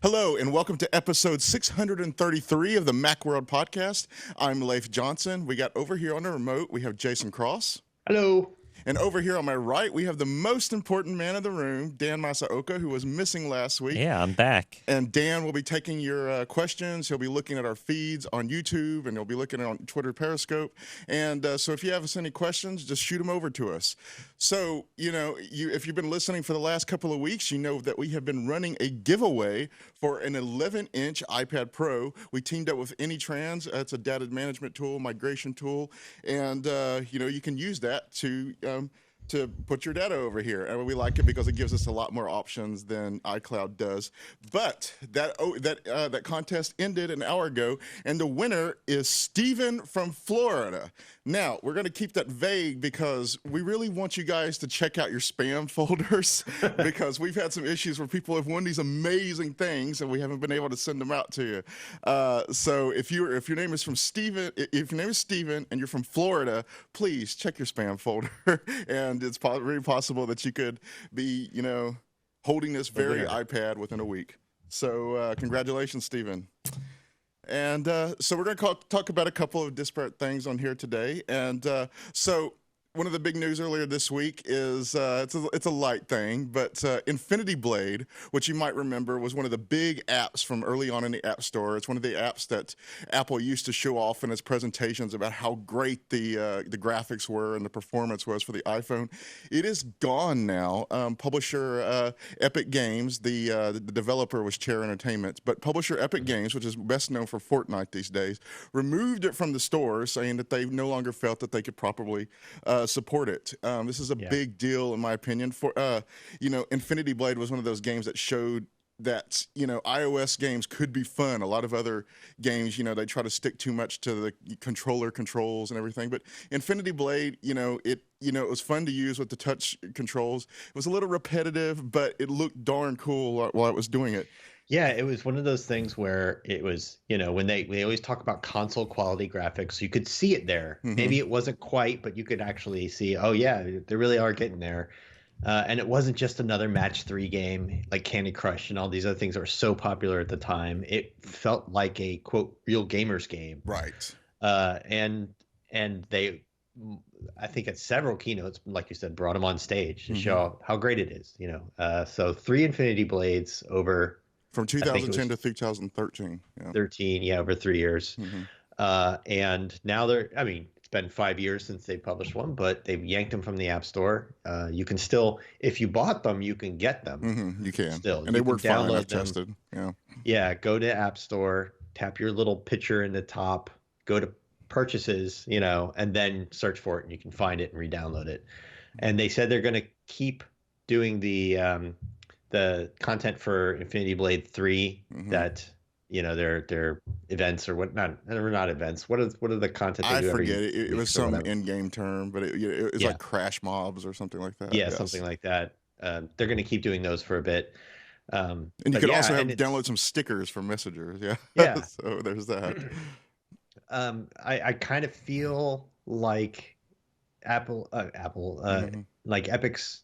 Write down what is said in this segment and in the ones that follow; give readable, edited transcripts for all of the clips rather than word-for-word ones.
Hello, and welcome to episode 633 of the Macworld podcast. I'm Leif Johnson. We got over here on the remote, we have Jason Cross. Hello. And over here on my right, we have the most important man in the room, Dan Masaoka, who was missing last week. Yeah, I'm back. And Dan will be taking your questions. He'll be looking at our feeds on YouTube, and he'll be looking on Twitter Periscope. And so if you have any questions, just shoot them over to us. So, if you've been listening for the last couple of weeks, you know that we have been running a giveaway for an 11-inch iPad Pro. We teamed up with AnyTrans. It's a data management tool, migration tool. And, you can use that to put your data over here. And we like it because it gives us a lot more options than iCloud does. But that contest ended an hour ago, and the winner is Steven from Florida. Now, we're going to keep that vague because we really want you guys to check out your spam folders because we've had some issues where people have won these amazing things and we haven't been able to send them out to you. So if your name is Steven and you're from Florida, please check your spam folder. And it's very possible that you could be, holding this very iPad within a week. So congratulations, Steven. And so we're going to talk about a couple of disparate things on here today. And so one of the big news earlier this week is it's a light thing, but Infinity Blade, which you might remember was one of the big apps from early on in the App Store. It's one of the apps that Apple used to show off in its presentations about how great the graphics were and the performance was for the iPhone. It is gone now. Publisher Epic Games, the developer was Chair Entertainment, but publisher Epic Games, which is best known for Fortnite these days, removed it from the store, saying that they no longer felt that they could properly support it. This is a big deal, in my opinion. For Infinity Blade was one of those games that showed that iOS games could be fun. A lot of other games, they try to stick too much to the controller controls and everything. But Infinity Blade, it was fun to use with the touch controls. It was a little repetitive, but it looked darn cool while I was doing it. Yeah, it was one of those things where it was, when they always talk about console quality graphics, you could see it there. Mm-hmm. Maybe it wasn't quite, but you could actually see, oh yeah, they really are getting there. And it wasn't just another match 3 game like Candy Crush and all these other things that were so popular at the time. It felt like a quote real gamers game. Right. And they, I think at several keynotes, like you said, brought them on stage to show how great it is. So 3 Infinity Blades over. From 2010 to 2013. Yeah. 13, over 3 years. Mm-hmm. And now it's been 5 years since they published one, but they've yanked them from the App Store. You can still, if you bought them, you can get them. Mm-hmm. You can. Still. And they work fine, I've tested. Yeah. Yeah, go to App Store, tap your little picture in the top, go to purchases, and then search for it, and you can find it and re-download it. And they said they're going to keep doing the content for Infinity Blade 3 that their events or whatnot. They're not events. What are the content? I forget it. It was some in-game term, but it was like crash mobs or something like that. Yeah, something like that. They're going to keep doing those for a bit. And you could also download some stickers from messengers. Yeah. Yeah. So there's that. I kind of feel like Apple, like Epic's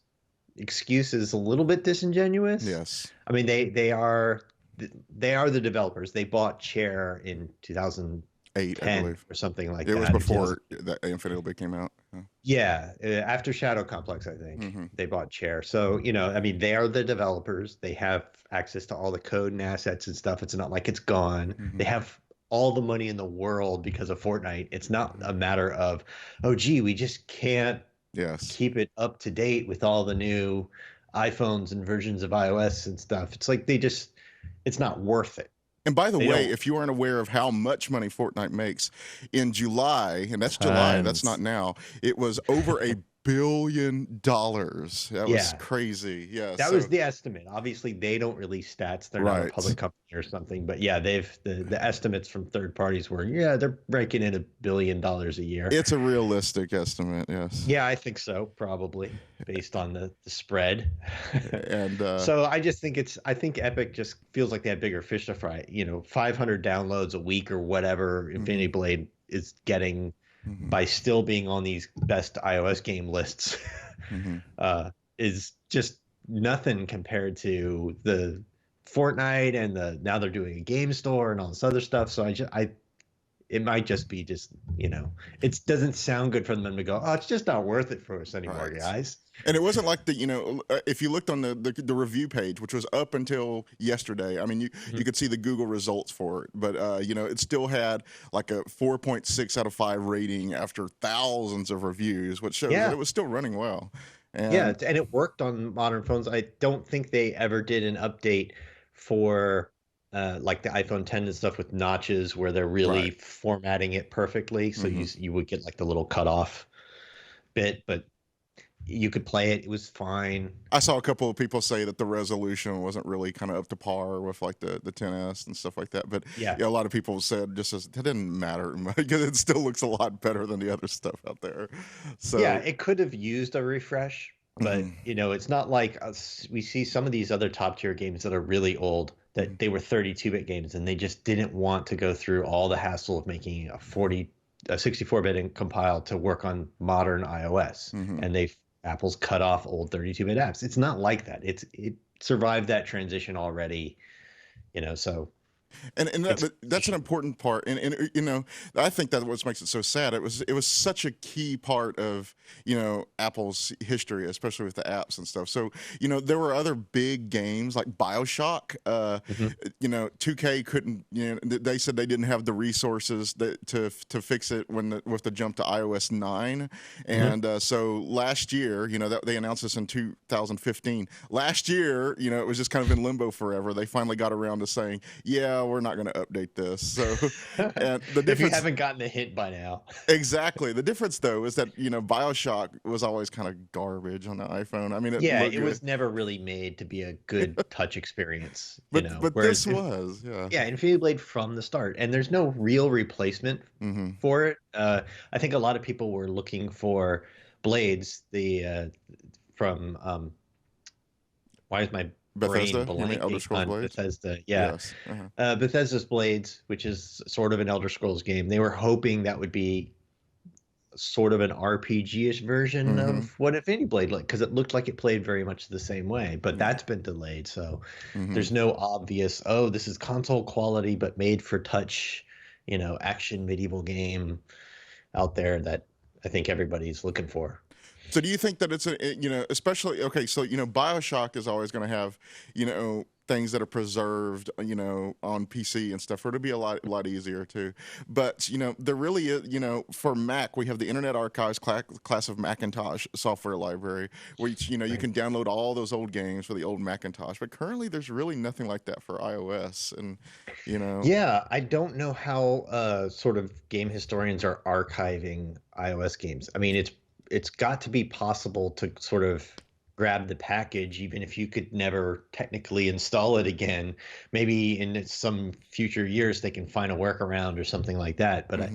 excuse is a little bit disingenuous. Yes. I mean, they are the developers. They bought Chair in 2008, I believe, or something like that. It was before that Infinity Blade came out. Yeah, after Shadow Complex, I think they bought Chair. So they are the developers. They have access to all the code and assets and stuff. It's not like it's gone. They have all the money in the world because of Fortnite. It's not a matter of, oh gee, we just can't keep it up to date with all the new iPhones and versions of iOS and stuff. It's like it's not worth it. And by the way, if you aren't aware of how much money Fortnite makes, in July, and that's July, that's not now, it was over $1 billion. That was crazy. Yeah, that was the estimate. Obviously, they don't release stats. They're not a public company or something. But yeah, the estimates from third parties were they're breaking in $1 billion a year. It's a realistic estimate. Yes. Yeah, I think so. Probably based on the spread. And so I just think I think Epic just feels like they have bigger fish to fry. 500 downloads a week or whatever Infinity Blade is getting. By still being on these best iOS game lists is just nothing compared to the Fortnite and now they're doing a game store and all this other stuff. So it might just be it doesn't sound good for them to go, oh, it's just not worth it for us anymore, Right. guys. And it wasn't like if you looked on the review page, which was up until yesterday, I mean, you could see the Google results for it, but it still had like a 4.6 out of 5 rating after thousands of reviews, which shows that it was still running well. And and it worked on modern phones. I don't think they ever did an update for like the iPhone 10 and stuff with notches where they're really formatting it perfectly. So you would get like the little cutoff bit, but you could play it. It was fine. I saw a couple of people say that the resolution wasn't really kind of up to par with like the 10s and stuff like that. But a lot of people said just as that didn't matter because it still looks a lot better than the other stuff out there. So yeah, it could have used a refresh, but it's not like we see some of these other top tier games that are really old that they were 32-bit games and they just didn't want to go through all the hassle of making a 64-bit compile to work on modern iOS, and Apple's cut off old 32-bit apps. It's not like that. It survived that transition already, so. And that's an important part, and I think that what makes it so sad. It was such a key part of Apple's history, especially with the apps and stuff. So there were other big games like BioShock. 2K couldn't. They said they didn't have the resources to fix it with the jump to iOS 9, and so last year, that they announced this in 2015. Last year, it was just kind of in limbo forever. They finally got around to saying, yeah, we're not going to update this. So, and the difference, if you haven't gotten a hint by now, exactly. The difference, though, is that BioShock was always kind of garbage on the iPhone. I mean, it was never really made to be a good touch experience. But this was, Infinity Blade from the start, and there's no real replacement for it. I think a lot of people were looking for Blades, from why is my Bethesda, brain blanking on Blades? Bethesda? Yes. Bethesda's Blades, which is sort of an Elder Scrolls game. They were hoping that would be sort of an RPG-ish version of what Infinity Blade looked, because it looked like it played very much the same way. But that's been delayed, so there's no obvious, this is console quality but made for touch, action medieval game out there that I think everybody's looking for. So do you think that it's especially, okay, so, BioShock is always going to have, things that are preserved, on PC and stuff, for it to be a lot easier too. But, there really is, for Mac, we have the Internet Archives class of Macintosh software library, where, you can download all those old games for the old Macintosh. But currently there's really nothing like that for iOS. And, Yeah, I don't know how sort of game historians are archiving iOS games. I mean, it's got to be possible to sort of grab the package, even if you could never technically install it again. Maybe in some future years they can find a workaround or something like that. But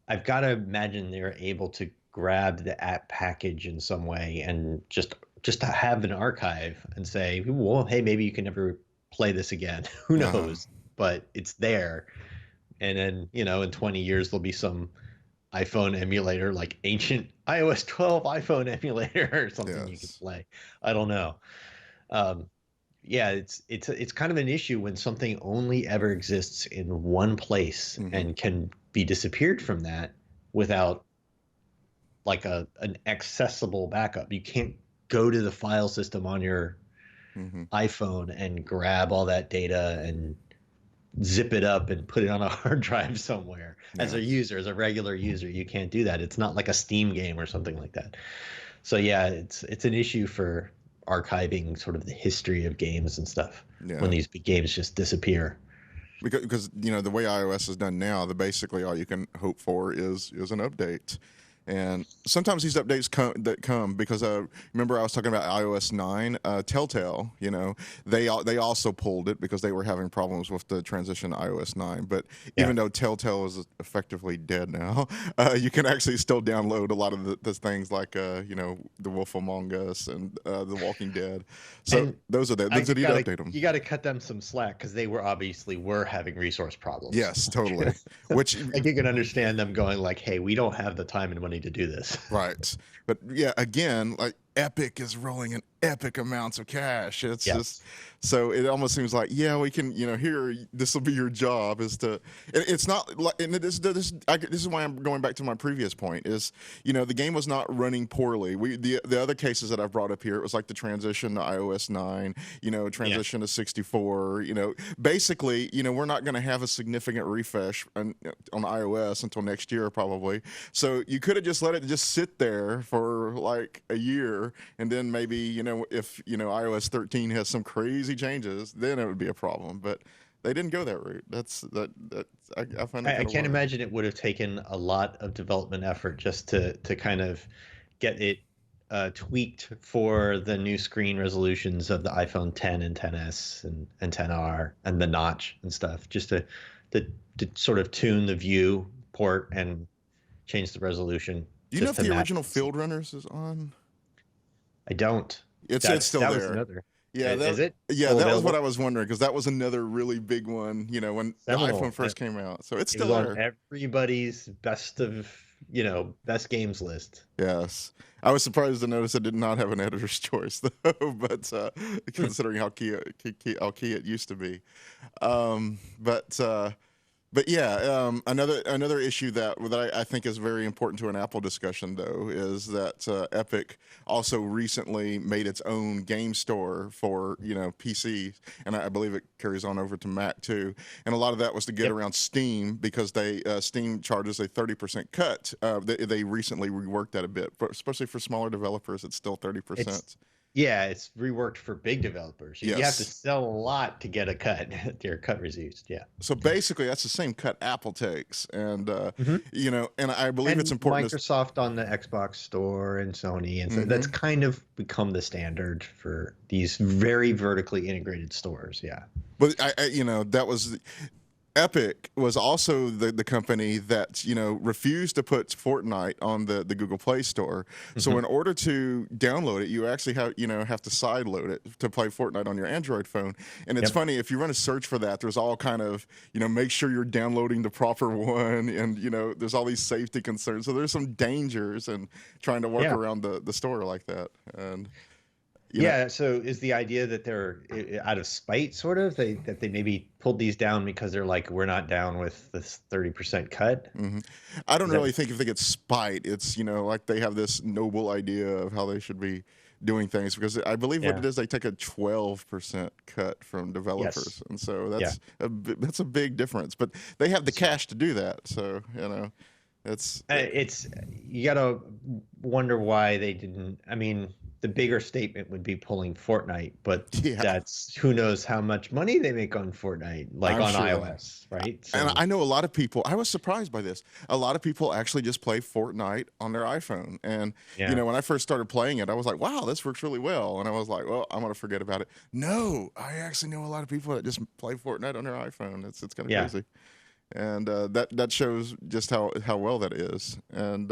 I've got to imagine they're able to grab the app package in some way and just to have an archive and say, well, hey, maybe you can never play this again. Who knows? But it's there. And then, in 20 years there'll be some iPhone emulator, like ancient iOS 12 iPhone emulator or something you can play. I don't know. It's kind of an issue when something only ever exists in one place and can be disappeared from that without like an accessible backup. You can't go to the file system on your iPhone and grab all that data and zip it up and put it on a hard drive somewhere. As a regular user, you can't do that. It's not like a Steam game or something like that. So it's an issue for archiving sort of the history of games and stuff when these big games just disappear. Because the way iOS is done now, basically all you can hope for is an update. And sometimes these updates come because remember I was talking about iOS 9, Telltale. They also pulled it because they were having problems with the transition to iOS 9. But even though Telltale is effectively dead now, you can actually still download a lot of the things like The Wolf Among Us and The Walking Dead. So and those are those you need to update them. You got to cut them some slack because they were having resource problems. Yes, totally. Which like you can understand them going like, hey, we don't have the time and money to do this. Right. But again, like Epic is rolling in epic amounts of cash. It's Yes. just so it almost seems like, yeah, we can, here, this will be your job is to, it's not like, and this is why I'm going back to my previous point is, the game was not running poorly. The other cases that I've brought up here, it was like the transition to iOS 9, transition to 64, basically, we're not going to have a significant refresh on iOS until next year probably. So you could have just let it just sit there for like a year, and then maybe, if iOS 13 has some crazy changes, then it would be a problem. But they didn't go that route. I find that I can't imagine it would have taken a lot of development effort just to kind of get it tweaked for the new screen resolutions of the iPhone 10 and 10s and 10R and the notch and stuff, just to sort of tune the view port and change the resolution. Do you know if the original Field Runners is on? I don't. It's still there. Was another. Yeah, is it? Yeah, that was what I was wondering, because that was another really big one, when Seminal. The iPhone first came out. So it's still was there. On everybody's best best games list. Yes. I was surprised to notice it did not have an editor's choice, though, but considering how key it used to be. But yeah, another issue that I think is very important to an Apple discussion, though, is that Epic also recently made its own game store for PC, and I believe it carries on over to Mac too. And a lot of that was to get around Steam, because Steam charges a 30% cut. They recently reworked that a bit, but especially for smaller developers, it's still 30%. Yeah, it's reworked for big developers. You Yes. have to sell a lot to get a cut. Your cut reduced. Yeah. So basically, that's the same cut Apple takes, and and I believe it's important. Microsoft on the Xbox Store and Sony, and so that's kind of become the standard for these very vertically integrated stores. Yeah. But that was. Epic was also the company that refused to put Fortnite on the Google Play Store. So in order to download it, you actually have to side load it to play Fortnite on your Android phone. And it's funny, if you run a search for that, there's all kind of make sure you're downloading the proper one, and there's all these safety concerns. So there's some dangers in trying to work around the store like that. And so is the idea that they're out of spite, sort of, that they maybe pulled these down because they're like, we're not down with this 30% cut? I don't really think if they get spite, it's like they have this noble idea of how they should be doing things, because I believe what it is, they take a 12% cut from developers, and so that's a big difference. But they have the cash to do that, so it's you gotta wonder why they didn't. I mean, the bigger statement would be pulling Fortnite, but that's, who knows how much money they make on Fortnite, like on iOS, right? So, and I know a lot of people, I was surprised by this. A lot of people actually just play Fortnite on their iPhone. And, when I first started playing it, I was like, wow, this works really well. And I was like, well, I'm going to forget about it. No, I actually know a lot of people that just play Fortnite on their iPhone. It's kind of crazy. And that shows just how well that is. And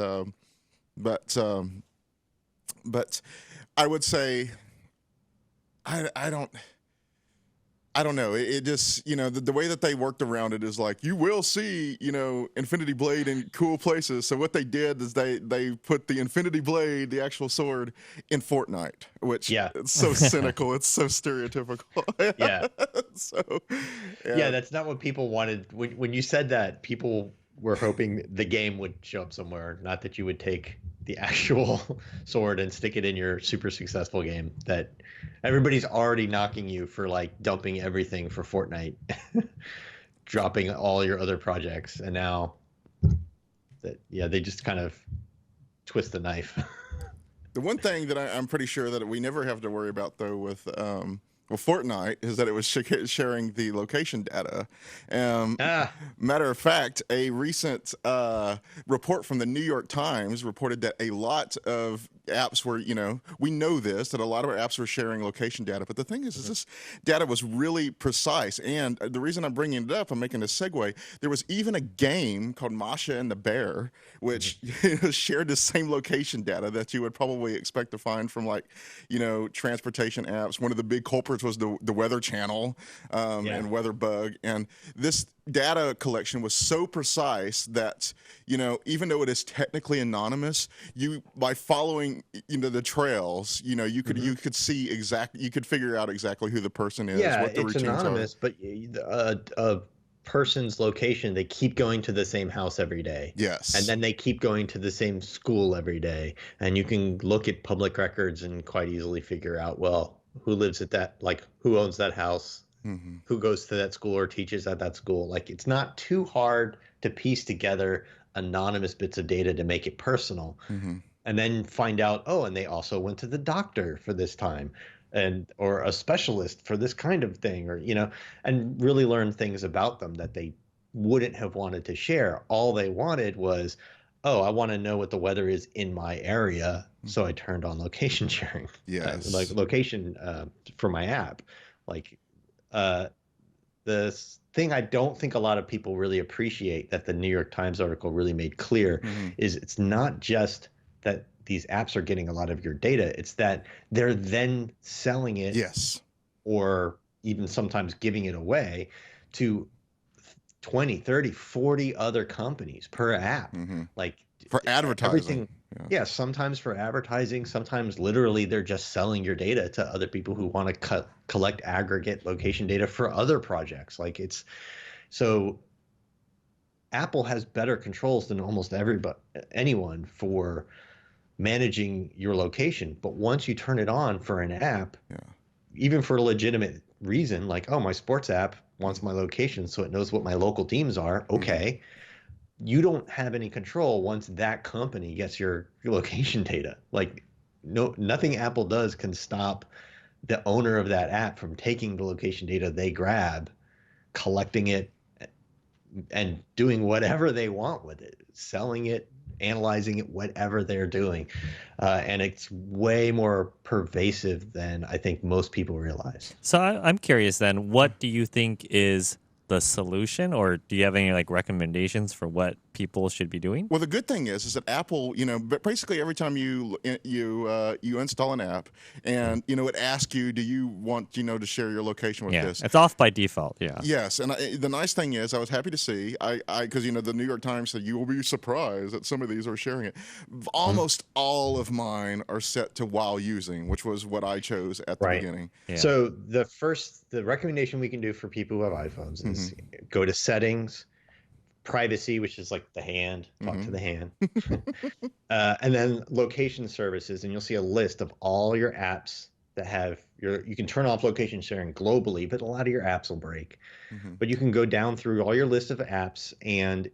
but I would say I don't know. It just, the way that they worked around it is like, you will see, Infinity Blade in cool places. So what they did is they put the Infinity Blade, the actual sword, in Fortnite, which it's so cynical. It's so stereotypical. That's not what people wanted. When you said that, people were hoping the game would show up somewhere, not that you would take the actual sword and stick it in your super successful game that everybody's already knocking you for, like dumping everything for Fortnite, dropping all your other projects. And now they just kind of twist the knife. The one thing that I'm pretty sure that we never have to worry about, though, with Fortnite, is that it was sharing the location data. Matter of fact, a recent report from the New York Times reported that a lot of apps were, we know that a lot of our apps were sharing location data. But the thing is this data was really precise. And the reason I'm bringing it up, I'm making a segue, there was even a game called Masha and the Bear, which shared the same location data that you would probably expect to find from, like, transportation apps. One of the big culprits which was the Weather Channel and Weather Bug. And this data collection was so precise that, you know, even though it is technically anonymous, by following, you know, the trails, you know, you could see you could figure out exactly who the person is, what the routines anonymous, are. but a person's location, they keep going to the same house every day. Yes. And then they keep going to the same school every day. And you can look at public records and quite easily figure out, well, who lives at that, like who owns that house, who goes to that school or teaches at that school. Like, it's not too hard to piece together anonymous bits of data to make it personal. And then find out, oh, and they also went to the doctor for this time, or a specialist for this kind of thing, or, you know, and really learn things about them that they wouldn't have wanted to share. All they wanted was, oh, I want to know what the weather is in my area, so I turned on location sharing. Yes. Like location for my app. Like, the thing I don't think a lot of people really appreciate that the New York Times article really made clear is it's not just that these apps are getting a lot of your data, it's that they're then selling it, or even sometimes giving it away to 20, 30, 40 other companies per app. Like, for advertising. Sometimes for advertising, sometimes literally they're just selling your data to other people who want to collect aggregate location data for other projects. Like, it's so Apple has better controls than almost anyone for managing your location. But once you turn it on for an app, even for a legitimate reason, like, oh, my sports app wants my location so it knows what my local teams are. Okay. You don't have any control once that company gets your location data. Like, nothing Apple does can stop the owner of that app from taking the location data they grab, collecting it, and doing whatever they want with it, selling it, analyzing it, whatever they're doing. And it's way more pervasive than I think most people realize. So I'm curious then, what do you think is the solution, or do you have any like recommendations for what people should be doing? Well, the good thing is that Apple, you know, basically every time you install an app, and you know, it asks you, do you want, you know, to share your location with this? It's off by default. Yes, and the nice thing is, I was happy to see, because you know, the New York Times said you will be surprised that some of these are sharing it. Almost all of mine are set to while using, which was what I chose at the beginning. So the recommendation we can do for people who have iPhones is go to settings, privacy, which is like the hand, talk to the hand, and then location services, and you'll see a list of all your apps that have you can turn off location sharing globally, but a lot of your apps will break. But you can go down through all your list of apps, and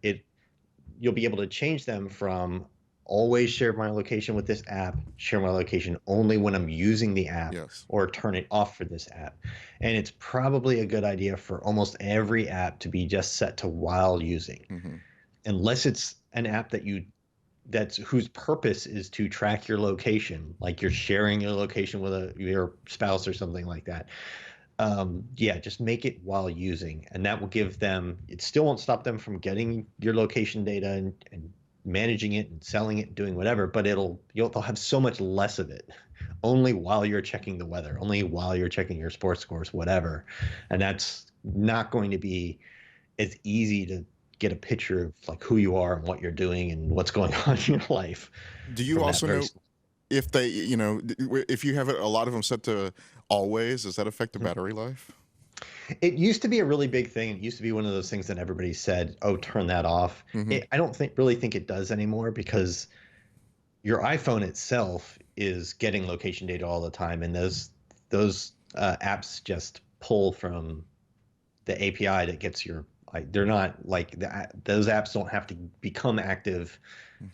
you'll be able to change them from always share my location with this app, share my location only when I'm using the app, or turn it off for this app. And it's probably a good idea for almost every app to be just set to while using, unless it's an app whose purpose is to track your location, like you're sharing your location with your spouse or something like that. Just make it while using, and that will give them. It still won't stop them from getting your location data and managing it and selling it and doing whatever, but they'll have so much less of it only while you're checking the weather, only while you're checking your sports scores, whatever. And that's not going to be as easy to get a picture of like who you are and what you're doing and what's going on in your life. Do you also know if they, you know, if you have a lot of them set to always, does that affect the battery life? It used to be a really big thing. It used to be one of those things that everybody said, "Oh, turn that off." I don't really think it does anymore, because your iPhone itself is getting location data all the time, and those apps just pull from the API that gets your. They're not like those apps don't have to become active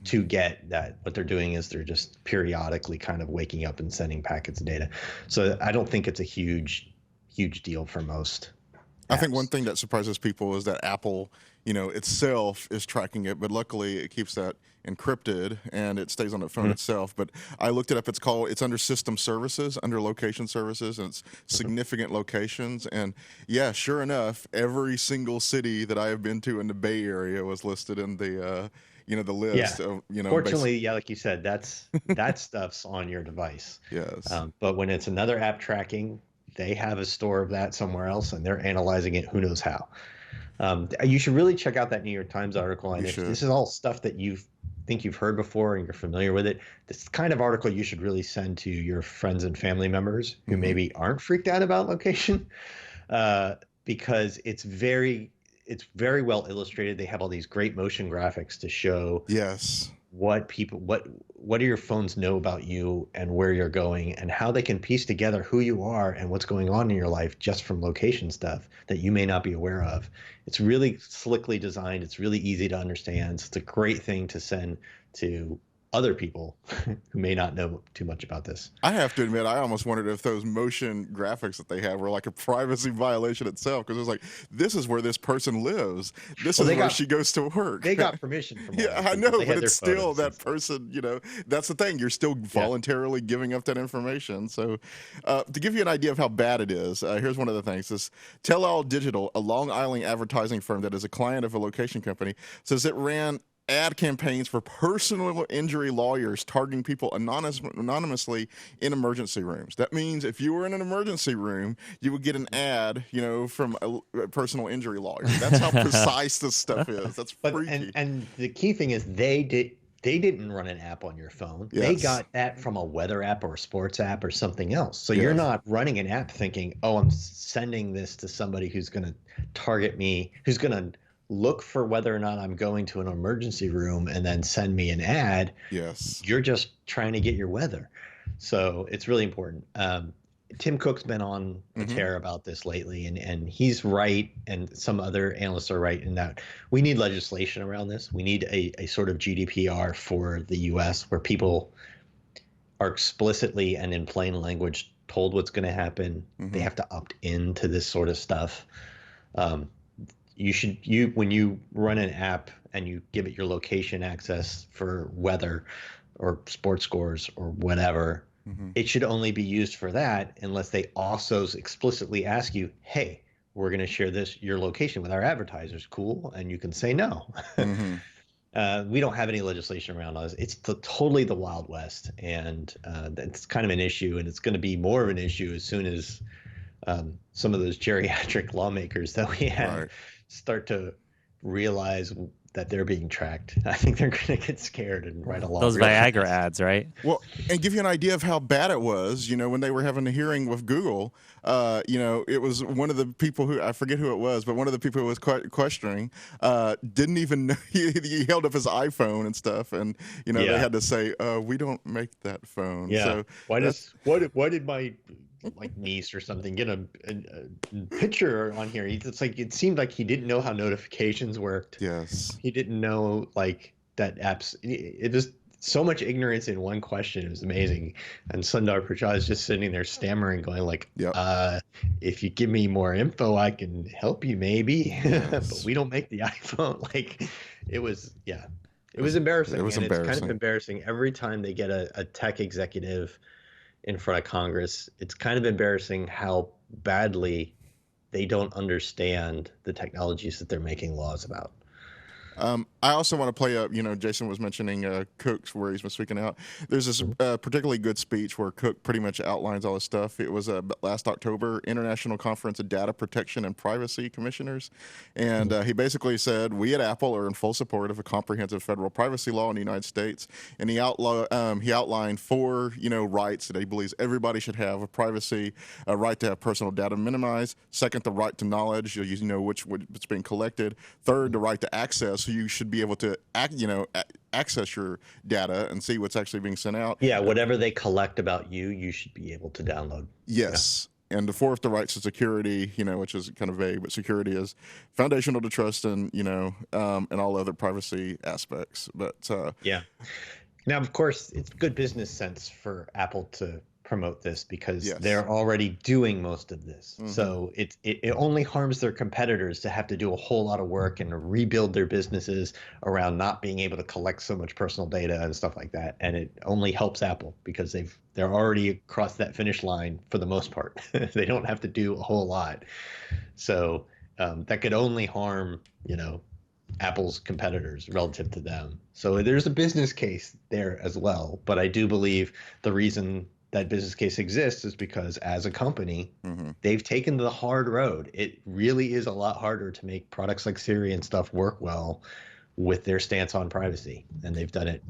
to get that. What they're doing is they're just periodically kind of waking up and sending packets of data. So I don't think it's a huge deal for most apps. I think one thing that surprises people is that Apple, you know, itself is tracking it, but luckily it keeps that encrypted and it stays on the phone itself. But I looked it up. It's under system services, under location services, and it's significant locations. And yeah, sure enough, every single city that I have been to in the Bay Area was listed in the the list. Of, fortunately, like you said, that stuff's on your device. Yes. But when it's another app tracking, they have a store of that somewhere else, and they're analyzing it. Who knows how? You should really check out that New York Times article. And if this is all stuff that you think you've heard before and you're familiar with it, this kind of article you should really send to your friends and family members who maybe aren't freaked out about location, because it's very well illustrated. They have all these great motion graphics to show what do your phones know about you and where you're going, and how they can piece together who you are and what's going on in your life just from location stuff that you may not be aware of. It's really slickly designed. It's really easy to understand. It's a great thing to send to other people who may not know too much about this. I have to admit, I almost wondered if those motion graphics that they have were like a privacy violation itself, because it was like, this is where this person lives. This is where she goes to work. They got permission from yeah, I know, but it's still that person, you know, that's the thing. You're still voluntarily giving up that information. So to give you an idea of how bad it is, here's one of the things. This Tell All Digital, a Long Island advertising firm that is a client of a location company, says it ran ad campaigns for personal injury lawyers targeting people anonymously in emergency rooms. That means if you were in an emergency room, you would get an ad, you know, from a personal injury lawyer. That's how precise this stuff is. That's freaky. And the key thing is they didn't run an app on your phone. Yes. They got that from a weather app or a sports app or something else. So you're not running an app thinking, oh, I'm sending this to somebody who's going to target me, who's going to look for whether or not I'm going to an emergency room and then send me an ad. Yes. You're just trying to get your weather. So it's really important. Tim Cook's been on a tear about this lately, and he's right, and some other analysts are right in that we need legislation around this. We need a sort of GDPR for the U.S. where people are explicitly and in plain language told what's going to happen. They have to opt into this sort of stuff. When you run an app and you give it your location access for weather or sports scores or whatever, it should only be used for that unless they also explicitly ask you, hey, we're going to share your location with our advertisers. Cool. And you can say no. We don't have any legislation around us. It's totally the Wild West. And it's kind of an issue. And it's going to be more of an issue as soon as some of those geriatric lawmakers that we have start to realize that they're being tracked. I think they're going to get scared and write a law. Those Viagra ads, right? Well, and give you an idea of how bad it was, you know, when they were having a hearing with Google, you know, it was one of the people who, I forget who it was, but one of the people who was questioning didn't even know, he held up his iPhone and stuff, and, you know, they had to say, we don't make that phone. Yeah. So why did my niece or something get a picture on here? It's like, it seemed like he didn't know how notifications worked. Yes. He didn't know like that apps. It was so much ignorance in one question. It was amazing. And Sundar Pichai is just sitting there stammering, going like, if you give me more info, I can help you maybe. But we don't make the iPhone. Like, it was embarrassing. It was and embarrassing. It's kind of embarrassing every time they get a tech executive in front of Congress. It's kind of embarrassing how badly they don't understand the technologies that they're making laws about. I also want to play up, you know, Jason was mentioning Cook's where he's been speaking out. There's this particularly good speech where Cook pretty much outlines all this stuff. It was last October, International Conference of Data Protection and Privacy Commissioners. And he basically said, we at Apple are in full support of a comprehensive federal privacy law in the United States. And he outlined 4, you know, rights that he believes everybody should have: a privacy, a right to have personal data minimized. Second, the right to knowledge, you know, what's being collected. Third, the right to access. So you should be able to access your data and see what's actually being sent out. Yeah, whatever they collect about you, you should be able to download. Yes. Yeah. And the fourth, the rights to security, you know, which is kind of vague, but security is foundational to trust and, you know, and all other privacy aspects. But yeah. Now, of course, it's good business sense for Apple to promote this because they're already doing most of this. So it only harms their competitors to have to do a whole lot of work and rebuild their businesses around not being able to collect so much personal data and stuff like that. And it only helps Apple because they're already across that finish line for the most part. They don't have to do a whole lot. So that could only harm, you know, Apple's competitors relative to them. So there's a business case there as well. But I do believe the reason that business case exists is because as a company, Mm-hmm. they've taken the hard road. It really is a lot harder to make products like Siri and stuff work well with their stance on privacy. And they've done it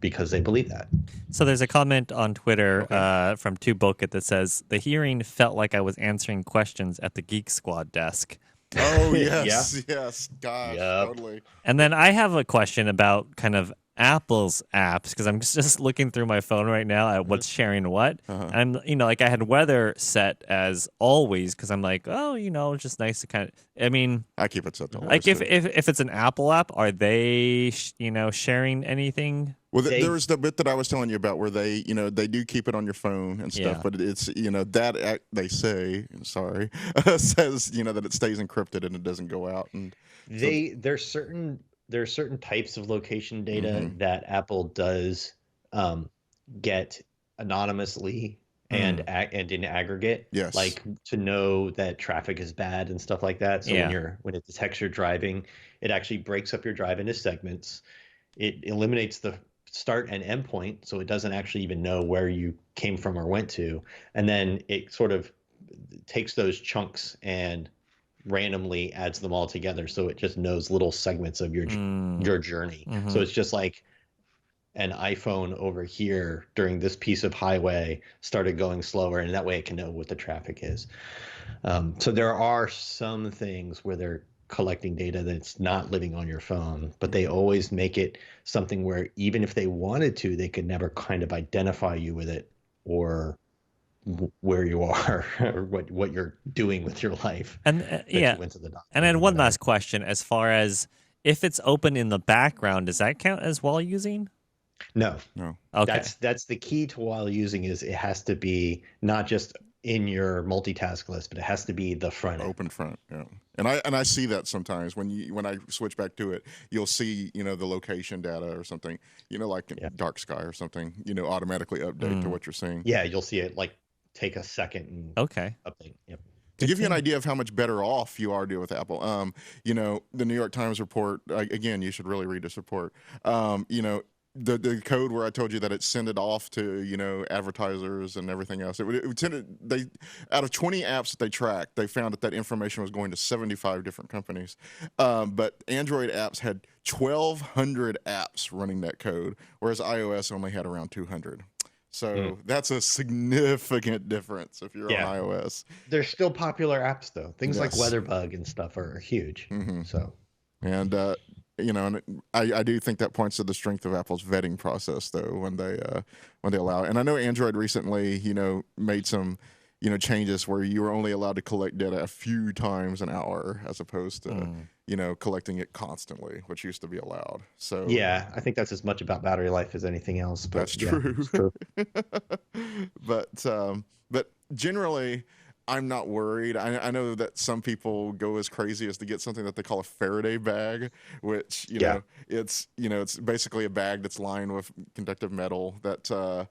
because they believe that. So there's a comment on Twitter Okay. from 2Bookit that says, the hearing felt like I was answering questions at the Geek Squad desk. Oh yes, yes, gosh, Yep. totally. And then I have a question about kind of Apple's apps, because I'm just looking through my phone right now at what's sharing what. Uh-huh. And I'm, like I had weather set as always because I'm like, oh, it's just nice to kind of, I mean, I keep it set to like always, if it's an Apple app, are they, sharing anything? Well, They- there's the bit that I was telling you about where they, they do keep it on your phone and stuff, Yeah. but it's, that they say, sorry, says, that it stays encrypted and it doesn't go out. And There's certain types of location data that Apple does get anonymously and in aggregate. Yes. Like to know that traffic is bad and stuff like that. So Yeah. when it detects your driving, it actually breaks up your drive into segments. It eliminates the start and end point, so it doesn't actually even know where you came from or went to. And then it sort of takes those chunks and randomly adds them all together, so it just knows little segments of your journey. So it's just like an iPhone over here during this piece of highway started going slower, and that way it can know what the traffic is. So there are some things where they're collecting data that's not living on your phone, but they always make it something where even if they wanted to, they could never kind of identify you with it or where you are or what you're doing with your life. And that yeah, you went to the doctor and then or one whatever. last question, as far as if it's open in the background, does that count as while using? No, Okay. that's the key to while using is it has to be not just in your multitask list, but it has to be the front end. open front, yeah. And I see that sometimes when I switch back to it, you'll see, the location data or something, like in dark sky or something, automatically update to what you're seeing. Yeah, you'll see it like take a second and Okay. update. Yep. To give you an idea of how much better off you are doing with Apple, the New York Times report, again, you should really read this report. The code where I told you that it sent it off to, advertisers and everything else, it would send it, out of 20 apps that they tracked, they found that information was going to 75 different companies. But Android apps had 1,200 apps running that code, whereas iOS only had around 200. So that's a significant difference if you're on iOS. There's still popular apps though. Things like Yes. WeatherBug and stuff are huge. So And and I do think that points to the strength of Apple's vetting process, though, when they allow it. And I know Android recently, made some, changes where you were only allowed to collect data a few times an hour as opposed to, collecting it constantly, which used to be allowed. So yeah, I think that's as much about battery life as anything else. But that's yeah, true. it's true. But generally, I'm not worried. I know that some people go as crazy as to get something that they call a Faraday bag, which it's it's basically a bag that's lined with conductive metal that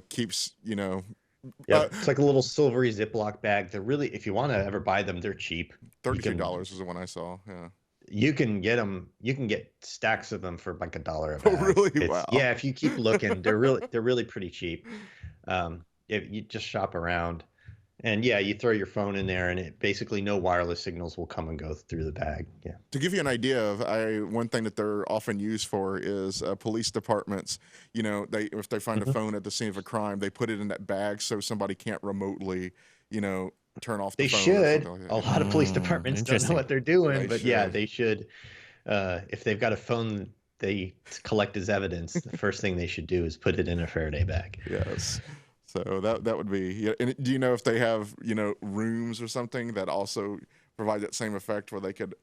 keeps Yeah, it's like a little silvery Ziploc bag. They're really, if you want to ever buy them, they're cheap. $32 is the one I saw. Yeah. You can get them. You can get stacks of them for like $1 a Oh, bag. really? Wow. Yeah, if you keep looking, they're really pretty cheap. If you just shop around, and yeah, you throw your phone in there, and it basically no wireless signals will come and go through the bag. Yeah. To give you an idea of, one thing that they're often used for is police departments. If they find a phone at the scene of a crime, they put it in that bag so somebody can't remotely, turn off the They phone. or should. something like A that. lot of police departments don't know Interesting. what they're doing, They but yeah, should. they should. If they've got a phone they collect as evidence, the first thing they should do is put it in a Faraday bag. Yes. So that would be. Yeah. And do you know if they have rooms or something that also provide that same effect where they could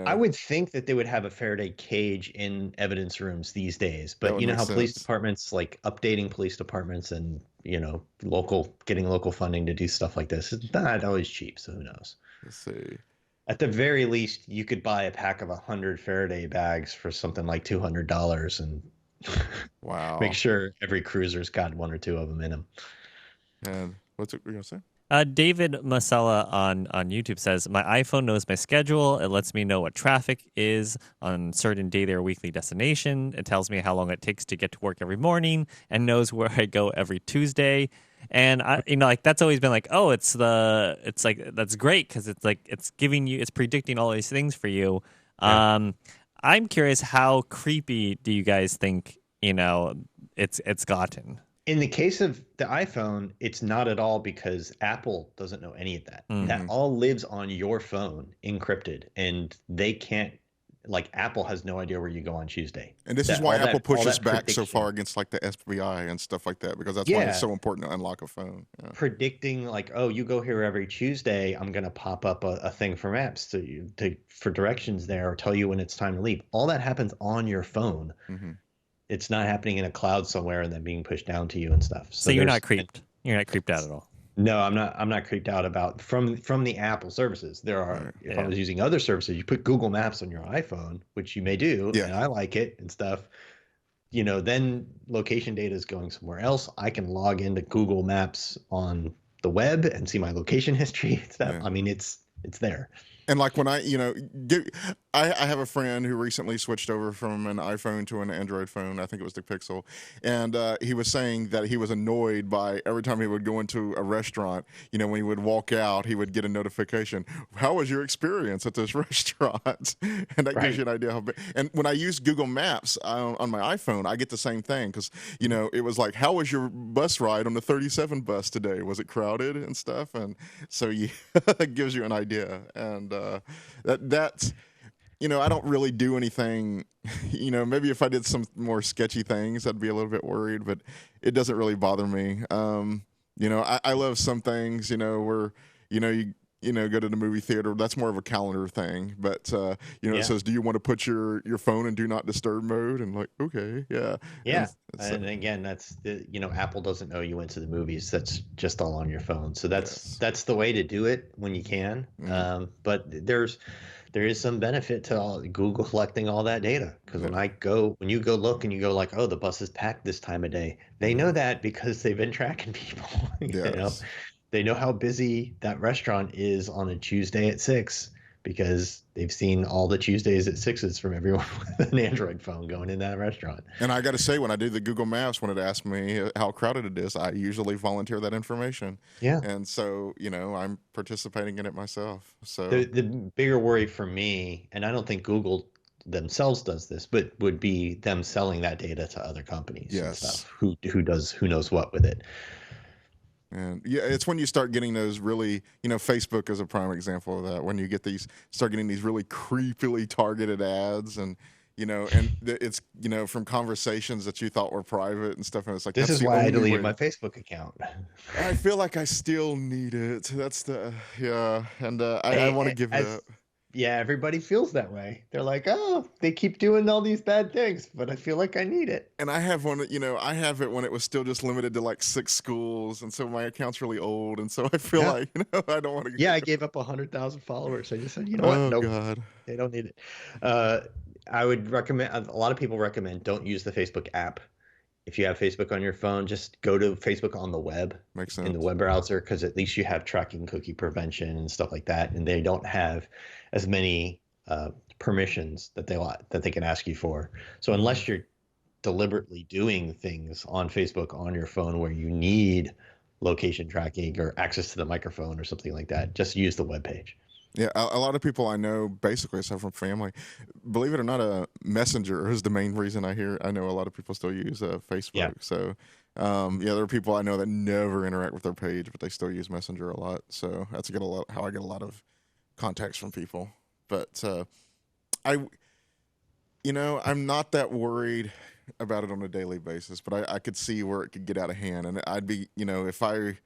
I would think that they would have a Faraday cage in evidence rooms these days, That but would you know make how police sense. departments like updating police departments and getting local funding to do stuff like this. It's not always cheap, so who knows? Let's see. At the very least, you could buy a pack of 100 Faraday bags for something like $200 and Wow. make sure every cruiser's got one or two of them in them. And what's it we're gonna say? David Masala on YouTube says, my iPhone knows my schedule. It lets me know what traffic is on certain daily or weekly destination. It tells me how long it takes to get to work every morning and knows where I go every Tuesday. And like that's always been like, oh, it's like that's great because it's like it's predicting all these things for you. Yeah. I'm curious, how creepy do you guys think it's gotten? In the case of the iPhone, it's not at all because Apple doesn't know any of that. That Mhm. all lives on your phone encrypted, and they can't, like, Apple has no idea where you go on Tuesday. And this is That why Apple all pushes that back so far prediction. against like the FBI and stuff like that, because that's why it's Yeah, so important to unlock a phone. Yeah. predicting like, oh, you go here every Tuesday, I'm gonna pop up a thing for maps for directions there, or tell you when it's time to leave. All that happens on your phone. Hmm. It's not happening in a cloud somewhere and then being pushed down to you and stuff. So So you're there's not creeped. You're not creeped out at all. no, I'm not creeped out about from the Apple services. There are, Right. if I Yeah. was using other services, you put Google Maps on your iPhone, which you may do, Yeah. and I like it and stuff. Then location data is going somewhere else. I can log into Google Maps on the web and see my location history and stuff. Yeah. I mean, it's there. And like when I have a friend who recently switched over from an iPhone to an Android phone. I think it was the Pixel, and he was saying that he was annoyed by every time he would go into a restaurant. When he would walk out, he would get a notification. How was your experience at this restaurant? And that gives you Right. an idea how big. And when I use Google Maps on my iPhone, I get the same thing because it was like, how was your bus ride on the 37 bus today? Was it crowded and stuff? And so it gives you an idea. And that's I don't really do anything. Maybe if I did some more sketchy things, I'd be a little bit worried, but it doesn't really bother me. I love some things, where go to the movie theater. That's more of a calendar thing. But it Yeah. says, do you want to put your phone in do not disturb mode? And like, okay, yeah. Yeah. So, And again, that's Apple doesn't know you went to the movies. That's just all on your phone. So that's yes. that's the way to do it when you can. Mhm. But there is some benefit to Google collecting all that data, because when you go look and you go like, oh, the bus is packed this time of day, they know that because they've been tracking people. Yes. They know how busy that restaurant is on a Tuesday at 6, because they've seen all the Tuesdays at 6s from everyone with an Android phone going in that restaurant. And I got to say, when I do the Google Maps, when it asks me how crowded it is, I usually volunteer that information. Yeah. And so, I'm participating in it myself. So, The bigger worry for me, and I don't think Google themselves does this, but would be them selling that data to other companies and yes. stuff. Who knows what with it. And yeah, it's when you start getting those really, Facebook is a prime example of that. When you start getting these really creepily targeted ads, and it's from conversations that you thought were private and stuff, and it's like This that's is the why I only deleted way. my Facebook account. I feel like I still need it. That's yeah, and I want to give it up. Yeah, everybody feels that way. They're like, oh, they keep doing all these bad things, but I feel like I need it. And I have one, I have it when it was still just limited to like 6 schools, and so my account's really old, and so I feel Yeah. like I don't want to. Yeah, I gave up 100,000 followers. I just said, you know Oh what? Nope, God. they don't need it. I would recommend. A lot of people recommend don't use the Facebook app. If you have Facebook on your phone, just go to Facebook on the web, Makes in the sense. web browser, because at least you have tracking cookie prevention and stuff like that, and they don't have as many permissions that they can ask you for. So unless you're deliberately doing things on Facebook on your phone where you need location tracking or access to the microphone or something like that, just use the web page. Yeah, a lot of people I know, basically aside from family, believe it or not, a Messenger is the main reason I know a lot of people still use Facebook. Yeah. So, there are people I know that never interact with their page, but they still use Messenger a lot. So that's how I get a lot of contacts from people. But I'm not that worried about it on a daily basis, but I could see where it could get out of hand, and I'd be, if I,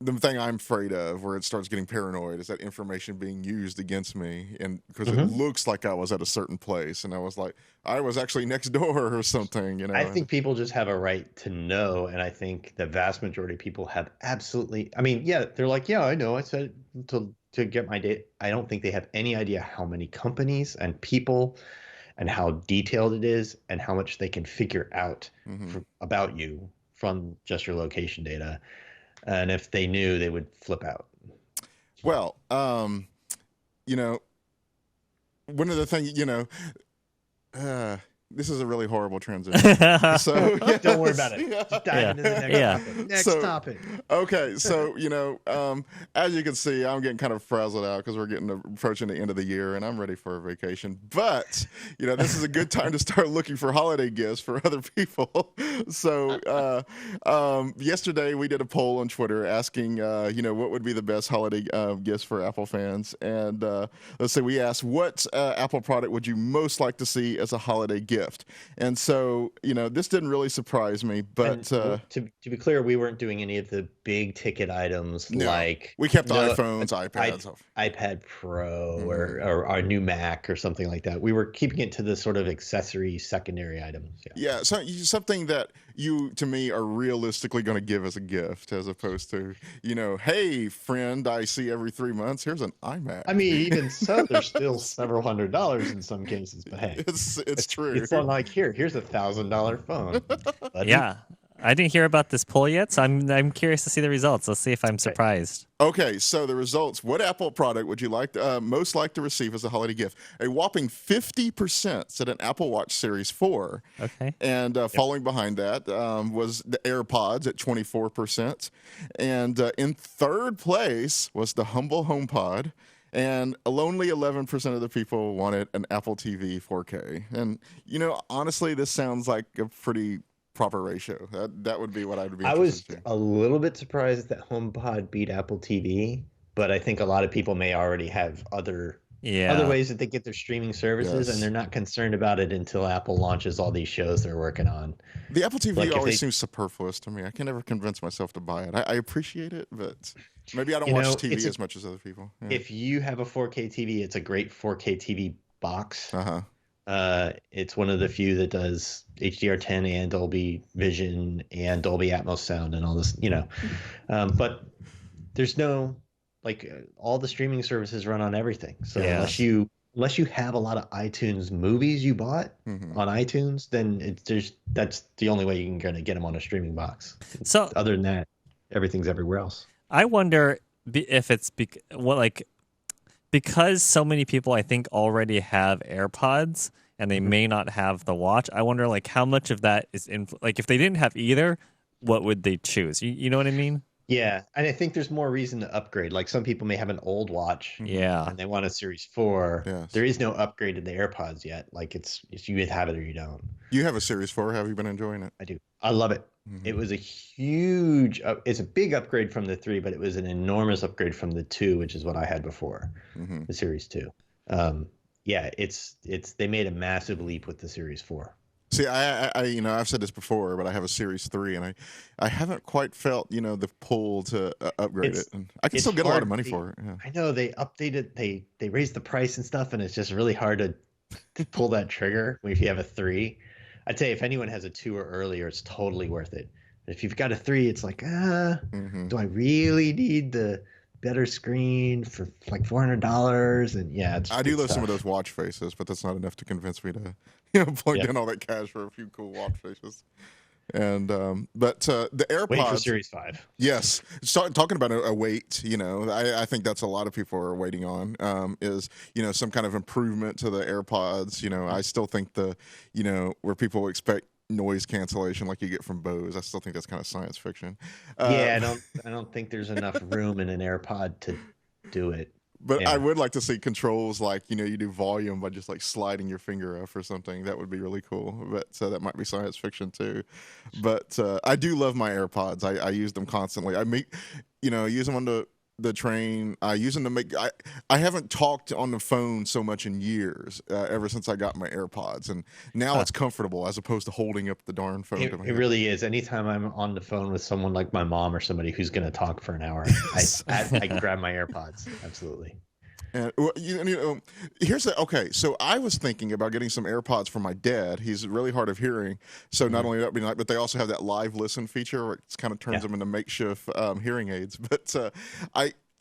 the thing I'm afraid of, where it starts getting paranoid, is that information being used against me, and because it looks like I was at a certain place, and I was like, I was actually next door or something. I think people just have a right to know, and I think the vast majority of people have absolutely. I mean, yeah, they're like, yeah, I know. I said to get my data. I don't think they have any idea how many companies and people, and how detailed it is, and how much they can figure out about you from just your location data. And if they knew, they would flip out. Well, one of the things, this is a really horrible transition. So Don't worry about it. Just dive into the next Yeah. topic. Next So- topic. Okay, so as you can see, I'm getting kind of frazzled out because we're getting approaching the end of the year, and I'm ready for a vacation. But this is a good time to start looking for holiday gifts for other people. So yesterday we did a poll on Twitter asking, what would be the best holiday gifts for Apple fans, and let's say we asked, what Apple product would you most like to see as a holiday gift? And so this didn't really surprise me, but And to be clear, we weren't doing any of the big ticket items No. like we kept no, iPhones, iPads off. iPad Pro Mm-hmm. or our new Mac or something like that. We were keeping it to the sort of accessory secondary items. Yeah, so something that you, to me, are realistically going to give as a gift, as opposed to, hey, friend, I see every 3 months. Here's an iMac. I mean, even so, there's still several $100s in some cases. But hey, it's true. it's not like here's $1,000 phone. buddy. Yeah. I didn't hear about this poll yet, so I'm curious to see the results. Let's see if I'm surprised. Okay, so the results. What Apple product would you most like to receive as a holiday gift? A whopping 50% said an Apple Watch Series 4. Okay. And following behind that was the AirPods at 24%. And in third place was the humble HomePod. And only 11% of the people wanted an Apple TV 4K. And, honestly, this sounds like a pretty proper ratio. That would be what I would be I was interested in. a little bit surprised that HomePod beat Apple TV, but I think a lot of people may already have other ways that they get their streaming services, Yes. and they're not concerned about it until Apple launches all these shows they're working on. The Apple TV Like, if always they- seems superfluous to me. I can never convince myself to buy it. I appreciate it, but maybe I don't You watch know, TV it's a- as much as other people. Yeah. If you have a 4K TV, it's a great 4K TV box. Uh-huh. It's one of the few that does HDR10 and Dolby Vision and Dolby Atmos sound and all this, but there's no all the streaming services run on everything. So Yeah. unless you have a lot of iTunes movies you bought Mhm. on iTunes, then that's the only way you can get them on a streaming box. So Other than that, everything's everywhere else. I wonder if it's because so many people I think already have AirPods and they may not have the watch. I wonder how much of that is if they didn't have either, what would they choose? You know what I mean? Yeah, and I think there's more reason to upgrade. Like some people may have an old watch Yeah. and they want a Series 4. Yes. There is no upgrade to the AirPods yet. Like it's you have it or you don't. You have a Series 4. Have you been enjoying it? I do. I love it. Mhm. It was it's a big upgrade from the 3, but it was an enormous upgrade from the 2, which is what I had before, Mhm. the Series 2. Yeah, they made a massive leap with the Series 4. See, I've said this before, but I have a Series 3, and I haven't quite felt, the pull to upgrade It's- it. And I can it's still get a lot hard. of money for it. Yeah. I know they updated, they raised the price and stuff, and it's just really hard to pull that trigger if you have a 3. I'd say if anyone has a 2 or earlier, it's totally worth it. But if you've got a 3, it's like, Mhm. do I really need the better screen for like $400? And yeah, I do it's love some of tough. those watch faces, but that's not enough to convince me to, plug Yeah. in all that cash for a few cool watch faces. And but the AirPods. Wait for Series 5. Yes, talking about a wait, I think that's a lot of people are waiting on is some kind of improvement to the AirPods. I still think where people expect noise cancellation like you get from Bose, I still think that's kind of science fiction. Yeah, I don't think there's enough room in an AirPod to do it. But Yeah. I would like to see controls like, you do volume by just like sliding your finger up or something. That would be really cool. But that might be science fiction too. But I do love my AirPods. I use them constantly. I use them on the train. I use them to make, I haven't talked on the phone so much in years, ever since I got my AirPods. And now it's comfortable as opposed to holding up the darn phone. It, to my it head. really is. Anytime I'm on the phone with someone like my mom or somebody who's going to talk for an hour, I grab my AirPods. Absolutely. And here's okay. So I was thinking about getting some AirPods for my dad. He's really hard of hearing. So not only that, but they also have that live listen feature, where it kind of turns them into makeshift hearing aids. But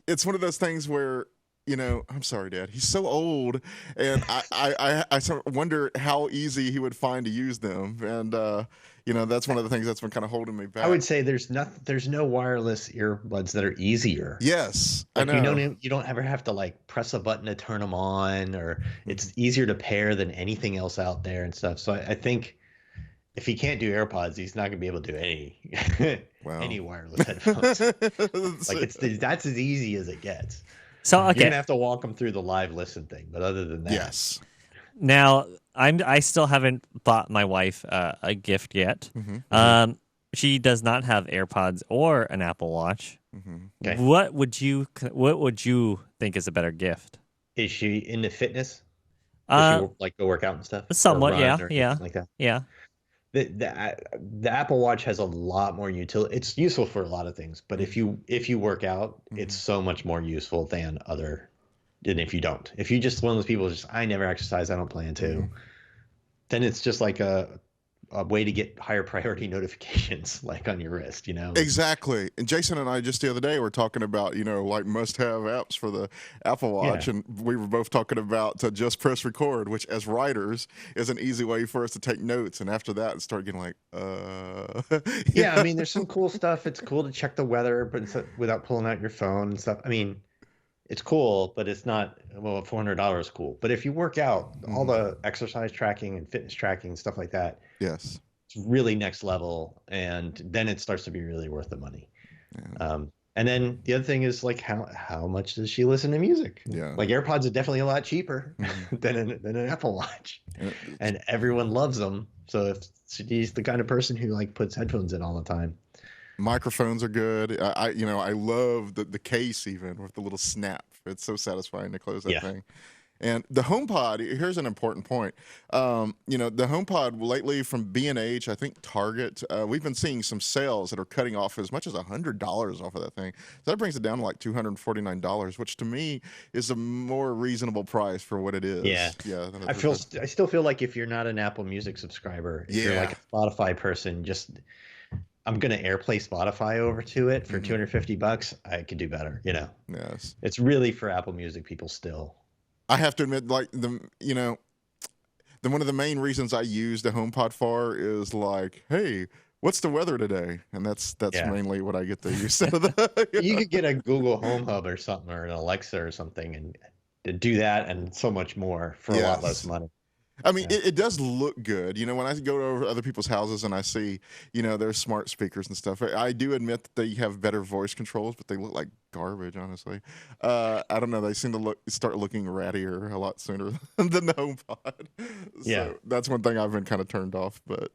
it's one of those things where I'm sorry, Dad. He's so old, and I sort of wonder how easy he would find to use them. And that's one of the things that's been kind of holding me back. I would say there's no wireless earbuds that are easier. Yes, I Like know. you don't ever have to like press a button to turn them on, or it's easier to pair than anything else out there and stuff. So I think if he can't do AirPods, he's not gonna be able to do any Wow. any wireless headphones. Like So- that's as easy as it gets. So You're okay, gonna have to walk him through the live listen thing, but other than that, yes. now I still haven't bought my wife a gift yet. She does not have AirPods or an Apple Watch. Okay. What would you think is a better gift? is she into fitness? Does Uh, she like go work out and stuff? Or somewhat, run yeah, or yeah, anything like that? yeah. The Apple Watch has a lot more utility. It's useful for a lot of things, but if you work out, it's so much more useful than if you don't. If you just one of those people who's just I never exercise, I don't plan to, then it's just like a way to get higher priority notifications like on your wrist, Exactly. And Jason and I just the other day were talking about, like must-have apps for the Apple Watch, Yeah. and we were both talking about to just press record, which as writers is an easy way for us to take notes. And after that, start getting like, Yeah, I mean, there's some cool stuff. It's cool to check the weather, but without pulling out your phone and stuff. I mean, it's cool, but it's not, well, $400 is cool. But if you work out, all the exercise tracking and fitness tracking and stuff like that, Yes. it's really next level. And then it starts to be really worth the money. And then the other thing is like, how much does she listen to music? Yeah. Like AirPods are definitely a lot cheaper than an Apple Watch. And everyone loves them. So if she's the kind of person who like puts headphones in all the time, Microphones are good. I love the case even with the little snap. It's so satisfying to close that thing. And the HomePod, here's an important point. The HomePod lately from B&H, I think Target, we've been seeing some sales that are cutting off as much as $100 off of that thing. So that brings it down to like $249, which to me is a more reasonable price for what it is. Yeah. I still feel like if you're not an Apple Music subscriber, if you're like a Spotify person, I'm going to AirPlay Spotify over to it for $250. I could do better, Yes. It's really for Apple Music people still. I have to admit, like one of the main reasons I use the HomePod for is like, hey, what's the weather today? And that's mainly what I get to use out of the. You could get a Google Home Hub or something, or an Alexa or something, and do that and so much more for a lot less money. I mean, it does look good. When I go over other people's houses and I see, their smart speakers and stuff, I do admit that they have better voice controls, but they look like garbage, honestly. I don't know. They seem to start looking rattier a lot sooner than the HomePod. So that's one thing I've been kind of turned off. But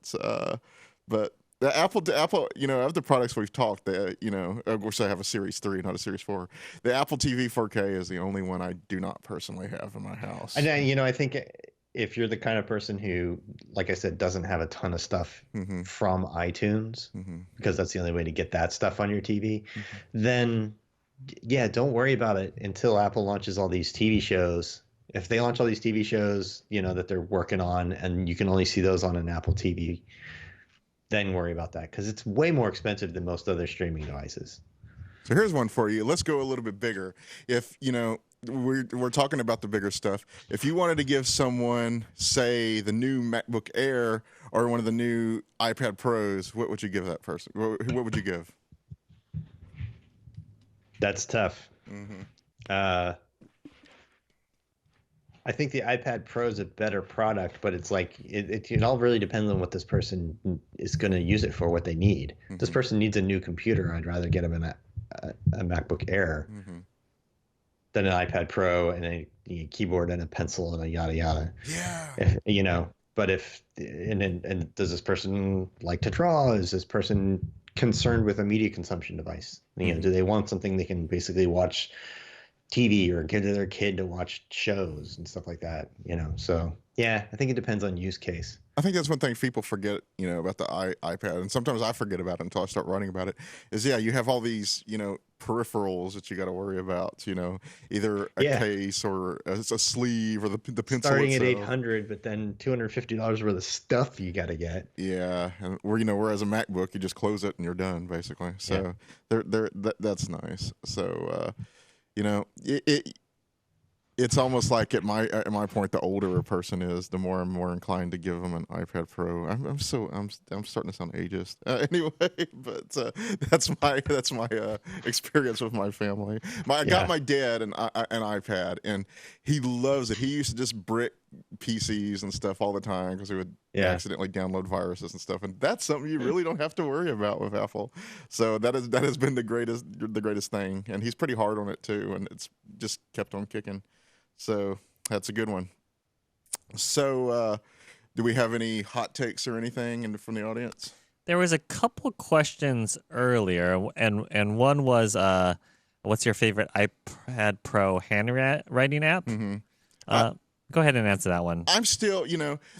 the Apple, of the products we've talked, of course I have a Series 3, not a Series 4. The Apple TV 4K is the only one I do not personally have in my house. And I think if you're the kind of person who, like I said, doesn't have a ton of stuff from iTunes, because that's the only way to get that stuff on your TV, then don't worry about it until Apple launches all these TV shows. If they launch all these TV shows, that they're working on, and you can only see those on an Apple TV, then worry about that, because it's way more expensive than most other streaming devices. So here's one for you. Let's go a little bit bigger. If, we're talking about the bigger stuff. If you wanted to give someone, say, the new MacBook Air or one of the new iPad Pros, what would you give that person? What would you give? That's tough. I think the iPad Pro is a better product, but it's like it all really depends on what this person is going to use it for, what they need. This person needs a new computer. I'd rather get them a MacBook Air than an iPad Pro and a keyboard and a pencil and a yada yada. Yeah. But and does this person like to draw? Is this person concerned with a media consumption device? Do they want something they can basically watch TV or give to their kid to watch shows and stuff like that? So I think it depends on use case. I think that's one thing people forget, about the iPad, and sometimes I forget about it until I start writing about it, is, you have all these, peripherals that you got to worry about, either a case or a sleeve or the pencil Starting itself. at $800, but then $250 worth of stuff you got to get. Yeah, and whereas a MacBook, you just close it and you're done, basically. So that's nice. So, it's almost like at my point, the older a person is, the more I'm more inclined to give them an iPad Pro. I'm starting to sound ageist anyway, but that's my experience with my family. I got my dad an iPad, and he loves it. He used to just brick PCs and stuff all the time because he would accidentally download viruses and stuff, and that's something you really don't have to worry about with Apple. So that has been the greatest thing, and he's pretty hard on it too, and it's just kept on kicking. So that's a good one. So do we have any hot takes or anything from the audience? There was a couple questions earlier, and one was, what's your favorite iPad Pro handwriting app? Mm-hmm. Go ahead and answer that one. I'm still,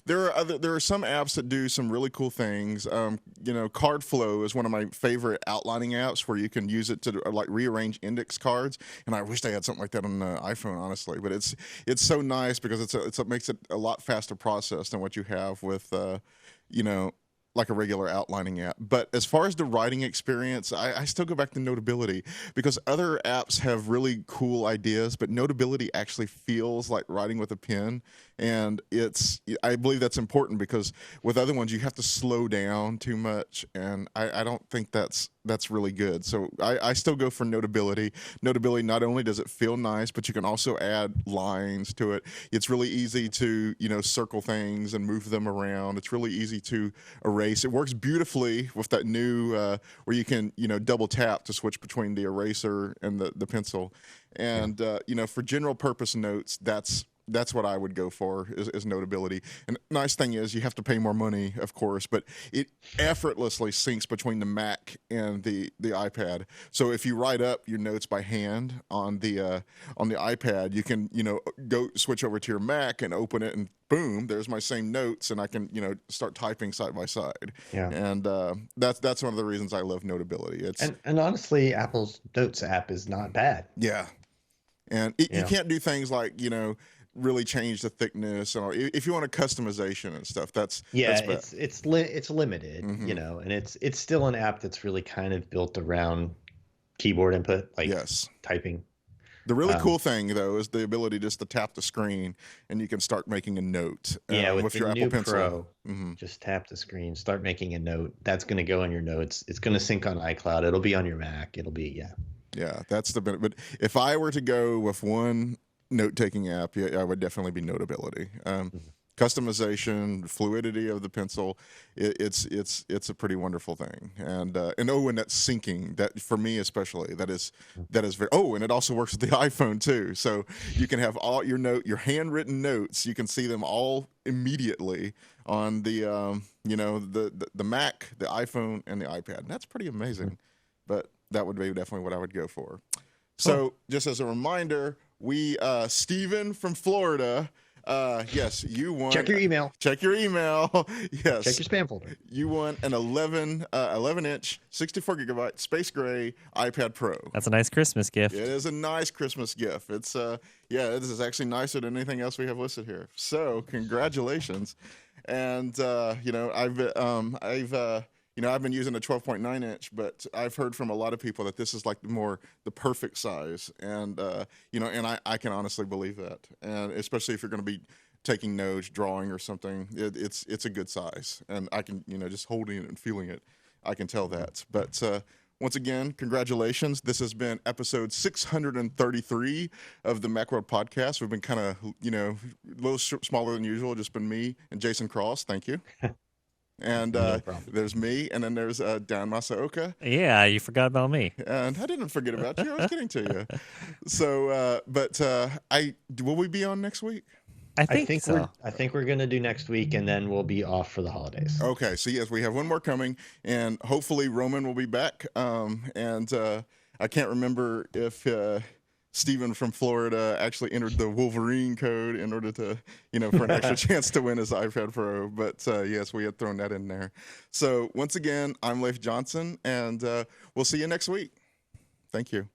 there are some apps that do some really cool things. CardFlow is one of my favorite outlining apps where you can use it to like rearrange index cards. And I wish they had something like that on the iPhone, honestly. But it's so nice because it makes it a lot faster process than what you have with, like a regular outlining app. But as far as the writing experience, I still go back to Notability because other apps have really cool ideas, but Notability actually feels like writing with a pen. And I believe that's important because with other ones, you have to slow down too much. And I don't think that's really good. So I still go for Notability. Notability, not only does it feel nice, but you can also add lines to it. It's really easy to, circle things and move them around. It's really easy to erase. It works beautifully with that new, where you can, double tap to switch between the eraser and the pencil. And, for general purpose notes, that's what I would go for is Notability. And the nice thing is you have to pay more money, of course, but it effortlessly syncs between the Mac and the iPad. So if you write up your notes by hand on the iPad, you can, go switch over to your Mac and open it and boom, there's my same notes and I can, start typing side by side. Yeah. And that's one of the reasons I love Notability. And honestly, Apple's Notes app is not bad. Yeah. And you can't do things like, really change the thickness, and if you want a customization and stuff, that's it's limited, and it's still an app that's really kind of built around keyboard input, like typing. The really cool thing though is the ability just to tap the screen and you can start making a note. With your the new Apple Pencil. Pro, just tap the screen, start making a note. That's going to go in your notes. It's going to sync on iCloud. It'll be on your Mac. It'll be Yeah, that's the benefit. But if I were to go with one note-taking app, I would definitely be Notability. Customization, fluidity of the pencil, it's a pretty wonderful thing. And that syncing, that for me especially, that is very. Oh, and it also works with the iPhone too. So you can have all your handwritten notes. You can see them all immediately on the the Mac, the iPhone, and the iPad. And that's pretty amazing. But that would be definitely what I would go for. So just as a reminder, Steven from Florida, yes, you won. Check your email. Check your email. Yes. Check your spam folder. You won an 11-inch, 64 gigabyte space gray iPad Pro. That's a nice Christmas gift. It is a nice Christmas gift. It's this is actually nicer than anything else we have listed here. So congratulations. And I've been using a 12.9 inch, but I've heard from a lot of people that this is like the perfect size. And, and I can honestly believe that. And especially if you're going to be taking notes, drawing or something, it's a good size. And I can, just holding it and feeling it, I can tell that. But once again, congratulations. This has been episode 633 of the Macworld Podcast. We've been kind of, a little smaller than usual, just been me and Jason Cross. Thank you. And there's me, and then there's Dan Masaoka. Yeah, you forgot about me. And I didn't forget about you. I was getting to you. So, will we be on next week? I think so. I think we're going to do next week, and then we'll be off for the holidays. Okay, so yes, we have one more coming, and hopefully Roman will be back. I can't remember if Steven from Florida actually entered the Wolverine code in order to, for an extra chance to win his iPad Pro. But yes, we had thrown that in there. So once again, I'm Leif Johnson, and we'll see you next week. Thank you.